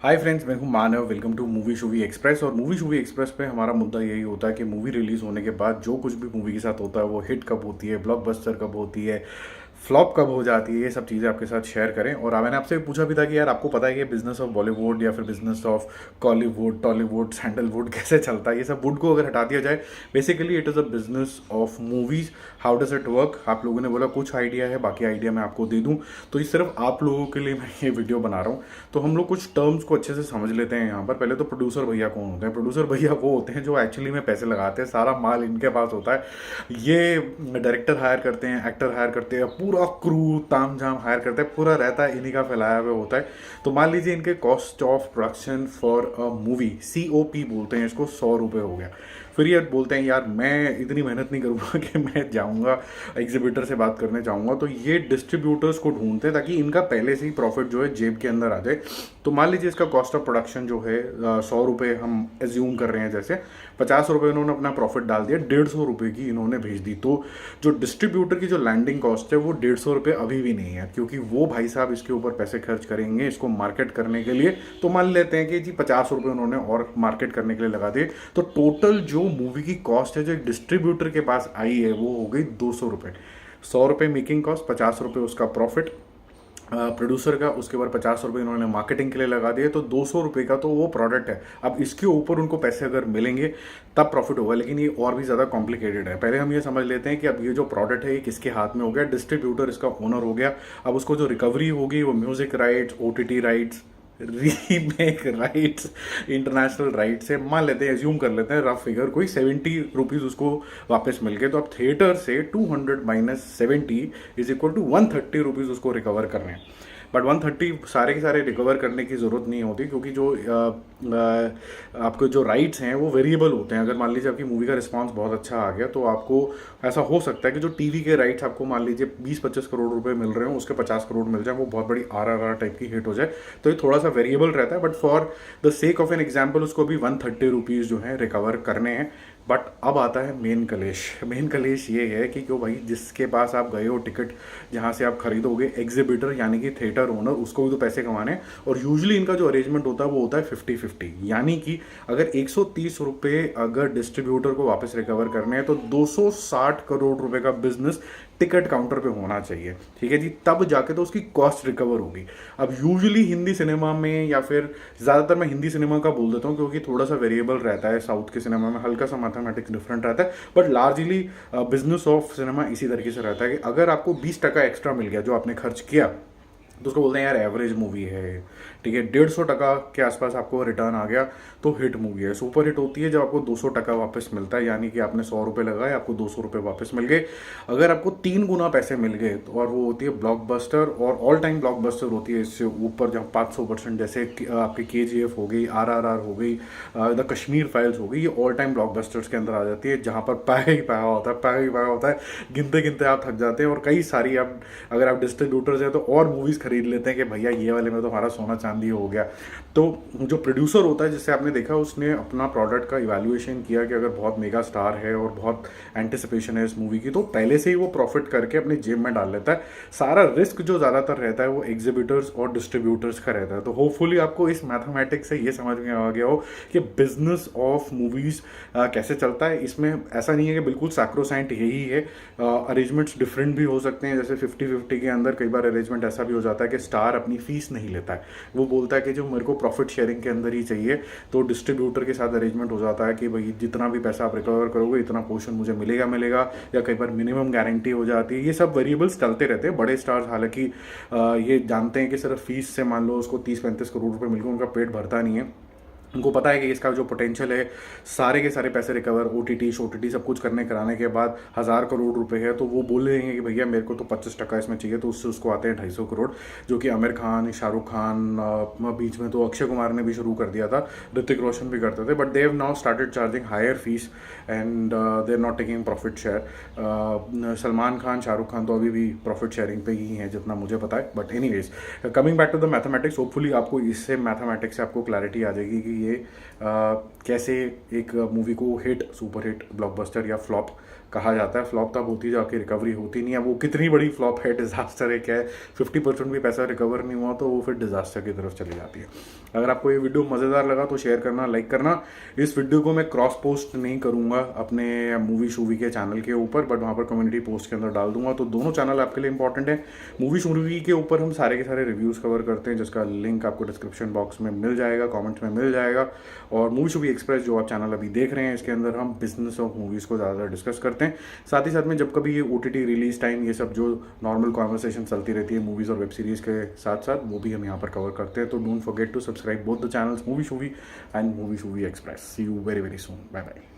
हाय friends, मैं हूं Manav. Welcome to Movie Shuvi Express. और मूवी शूवी एक्सप्रेस पे हमारा मुद्दा यही होता है कि मूवी रिलीज होने के बाद जो कुछ भी मूवी के साथ होता है वो हिट कब होती है, ब्लॉकबस्टर कब होती है, फ्लॉप कब हो जाती है, ये सब चीज़ें आपके साथ शेयर करें। और मैंने आपसे पूछा भी था कि यार आपको पता है कि बिजनेस ऑफ बॉलीवुड या फिर business of Kollywood, Tollywood, sandalwood कैसे चलता है। ये सब वुड को अगर हटा दिया जाए, basically it is a business of movies. How does it work. आप लोगों ने बोला कुछ आइडिया है, बाकी आइडिया मैं आपको दे दूं। तो ये सिर्फ आप लोगों के लिए मैं ये वीडियो बना रहा हूँ। तो हम लोग कुछ टर्म्स को अच्छे से समझ लेते हैं यहाँ पर। पहले तो प्रोड्यूसर भैया कौन होते हैं। प्रोड्यूसर भैया वो होते हैं जो एक्चुअली में पैसे लगाते हैं, सारा माल इनके पास होता है। ये डायरेक्टर हायर करते हैं, एक्टर हायर करते हैं, पूरा क्रू ताम झाम हायर करते हैं, पूरा रहता है इन्हीं का फैलाया हुआ होता है। तो मान लीजिए इनके cost of production for a movie, COP बोलते हैं इसको, 100 रुपये हो गया। फिर ये बोलते हैं यार मैं इतनी मेहनत नहीं करूँगा कि मैं जाऊँगा एग्जीबिटर से बात करने जाऊँगा। तो ये डिस्ट्रीब्यूटर्स को ढूंढते हैं ताकि इनका पहले से ही प्रॉफिट जो है जेब के अंदर आ जाए। तो मान लीजिए इसका कॉस्ट ऑफ प्रोडक्शन जो है 100 रुपये हम एज्यूम कर रहे हैं। जैसे 50 रुपये इन्होंने अपना प्रॉफिट डाल दिया, 150 रुपये की इन्होंने भेज दी। तो जो डिस्ट्रीब्यूटर की जो लैंडिंग कॉस्ट है वो 150 रुपये अभी भी नहीं है, क्योंकि वो भाई साहब इसके ऊपर पैसे खर्च करेंगे इसको मार्केट करने के लिए। तो मान लेते हैं कि जी 50 रुपये उन्होंने और मार्केट करने के लिए लगा दिए। तो टोटल जो मूवी की कॉस्ट है जो एक डिस्ट्रीब्यूटर के पास आई है वो हो गई 200 रुपये। 100 रुपये मेकिंग कॉस्ट, 50 रुपये उसका प्रॉफिट प्रोड्यूसर का, उसके बाद 50 रुपये इन्होंने मार्केटिंग के लिए लगा दिए। तो 200 रुपये का तो वो प्रोडक्ट है। अब इसके ऊपर उनको पैसे अगर मिलेंगे तब प्रॉफिट होगा, लेकिन ये और भी ज़्यादा कॉम्प्लिकेटेड है। पहले हम ये समझ लेते हैं कि अब ये जो प्रोडक्ट है ये किसके हाथ में हो गया। डिस्ट्रीब्यूटर इसका ओनर हो गया। अब उसको जो रिकवरी होगी वो music rights, OTT rights, remake rights, international right से मान लेते हैं, एज्यूम कर लेते हैं रफ फिगर, कोई 70 रुपीज़ उसको वापस मिल गए। तो अब थिएटर से 200 minus 70 is equal to 130 rupees उसको रिकवर करने हैं। बट 130 सारे के सारे रिकवर करने की ज़रूरत नहीं होती, क्योंकि जो आपके जो राइट्स हैं वो वेरिएबल होते हैं। अगर मान लीजिए आपकी मूवी का रिस्पांस बहुत अच्छा आ गया तो आपको ऐसा हो सकता है कि जो टीवी के राइट्स आपको मान लीजिए 20-25 करोड़ रुपए मिल रहे हो, उसके 50 करोड़ मिल जाए, वो बहुत बड़ी RRR टाइप की हिट हो जाए। तो ये थोड़ा सा वेरिएबल रहता है, but for the sake of an example उसको भी 130 रुपीज़ जो है रिकवर करने हैं। बट अब आता है मेन कलेश। मेन कलेश ये है कि क्यों भाई, जिसके पास आप गए हो टिकट, जहाँ से आप खरीदोगे, एग्जीबिटर यानी कि थिएटर ओनर, उसको भी तो पैसे कमाने हैं। और यूजुअली इनका जो अरेंजमेंट होता है वो होता है 50-50, यानी कि अगर 130 रुपये अगर डिस्ट्रीब्यूटर को वापस रिकवर करने हैं तो 260 करोड़ रुपए का बिजनेस टिकट काउंटर पे होना चाहिए। ठीक है जी, तब जाके तो उसकी कॉस्ट रिकवर होगी। अब यूजुअली हिंदी सिनेमा में, या फिर ज़्यादातर मैं हिंदी सिनेमा का बोल देता हूँ क्योंकि थोड़ा सा वेरिएबल रहता है, साउथ के सिनेमा में हल्का सा मैथमेटिक्स डिफरेंट रहता है, but largely business of cinema इसी तरीके से रहता है कि अगर आपको 20% एक्स्ट्रा मिल गया जो आपने खर्च किया, तो उसको बोलते हैं यार एवरेज मूवी है। ठीक है, 150% के आसपास आपको रिटर्न आ गया तो हिट मूवी है। सुपर हिट होती है जब आपको 200% वापस मिलता है, यानी कि आपने 100 रुपये लगाए, आपको 200 रुपये वापस मिल गए। अगर आपको 3 गुना पैसे मिल गए तो, और वो होती है ब्लॉकबस्टर, और ऑल टाइम ब्लॉकबस्टर होती है इससे ऊपर, जहाँ 500%, जैसे आपकी KGF हो गई, RRR हो गई, द कश्मीर फाइल्स हो गई, ये ऑल टाइम ब्लॉकबस्टर्स के अंदर आ जाती है, जहाँ पर पैसा ही पैसा होता है, पैसा ही पैसा होता है। गिनते गिनते आप थक जाते हैं। और कई सारी आप, अगर आप डिस्ट्रीब्यूटर्स हैं तो और मूवीज़ खरीद लेते हैं कि भैया ये वाले में तो हमारा सोना चांदी हो गया। तो जो प्रोड्यूसर होता है, जिससे आपने देखा, उसने अपना प्रोडक्ट का इवैल्यूएशन किया कि अगर बहुत मेगा स्टार है और बहुत एंटिसिपेशन है इस मूवी की, तो पहले से ही वो प्रॉफिट करके अपनी जेब में डाल लेता है। सारा रिस्क जो ज़्यादातर रहता है वो एग्जीबिटर्स और डिस्ट्रीब्यूटर्स का रहता है। तो होपफुली आपको इस मैथमेटिक्स से ये समझ में आ गया हो कि बिजनेस ऑफ मूवीज़ कैसे चलता है। इसमें ऐसा नहीं है कि बिल्कुल सैक्रोसेंट यही है। अरेंजमेंट्स डिफरेंट भी हो सकते हैं। जैसे 50-50 के अंदर कई बार अरेंजमेंट ऐसा भी हो जाता है कि स्टार अपनी फीस नहीं लेता है, वो बोलता है कि जो मेरे को प्रॉफिट शेयरिंग के अंदर ही चाहिए। तो डिस्ट्रीब्यूटर के साथ अरेंजमेंट हो जाता है कि भाई जितना भी पैसा आप रिकवर करोगे इतना पोर्शन मुझे मिलेगा मिलेगा, या कई बार मिनिमम गारंटी हो जाती है। ये सब वेरिएबल्स चलते रहते हैं। बड़े स्टार्स हालांकि ये जानते हैं कि सिर्फ फीस से मान लो उसको 30-35 करोड़ रुपए मिल गए, उनका पेट भरता नहीं है। उनको पता है कि इसका जो पोटेंशियल है, सारे के सारे पैसे रिकवर, OTT शोटीटी सब कुछ करने कराने के बाद 1000 करोड़ रुपए है, तो वो बोल रहे हैं कि भैया मेरे को तो 25% इसमें चाहिए। तो उससे उसको आते हैं 250 करोड़, जो कि आमिर खान, शाहरुख खान, बीच में तो अक्षय कुमार ने भी शुरू कर दिया था, ऋतिक रोशन भी करते थे, but they have now started charging higher fees and they are not taking profit share. Salman Khan, Shahrukh Khan तो अभी भी प्रॉफिट शेयरिंग पे ही हैं जितना मुझे पता है। But anyways, coming back to the mathematics, hopefully आपको इससे मैथमेटिक्स से आपको क्लैरिटी आ जाएगी कि ये कैसे एक मूवी को हिट, सुपर हिट, ब्लॉकबस्टर या फ्लॉप कहा जाता है। फ्लॉप तब होती है जाके रिकवरी होती नहीं है। वो कितनी बड़ी फ्लॉप है, डिजास्टर है, क्या है, 50% भी पैसा रिकवर नहीं हुआ तो वो फिर डिजास्टर की तरफ चली जाती है। अगर आपको ये वीडियो मज़ेदार लगा तो शेयर करना, लाइक करना। इस वीडियो को मैं क्रॉस पोस्ट नहीं करूंगा अपने मूवी शूवी के चैनल के ऊपर, बट वहाँ पर कम्युनिटी पोस्ट के अंदर डाल दूंगा। तो दोनों चैनल आपके लिए इंपॉर्टेंट है। मूवी शूवी के ऊपर हम सारे के सारे रिव्यूज़ कवर करते हैं, जिसका लिंक आपको डिस्क्रिप्शन बॉक्स में मिल जाएगा, कमेंट्स में मिल जाएगा। और मूवी शूवी एक्सप्रेस जो आप चैनल अभी देख रहे हैं, इसके अंदर हम बिजनेस ऑफ मूवीज़ को ज़्यादा डिस्कस करते हैं। साथ ही साथ में जब कभी ये OTT रिलीज टाइम, ये सब जो नॉर्मल कॉन्वर्सेशन चलती रहती है मूवीज़ और वेब सीरीज़ के साथ साथ, वो भी हम यहाँ पर कवर करते हैं। तो don't forget to subscribe both the channels, Movie Shuvi and Movie Shuvi Express. See you very very soon. Bye bye.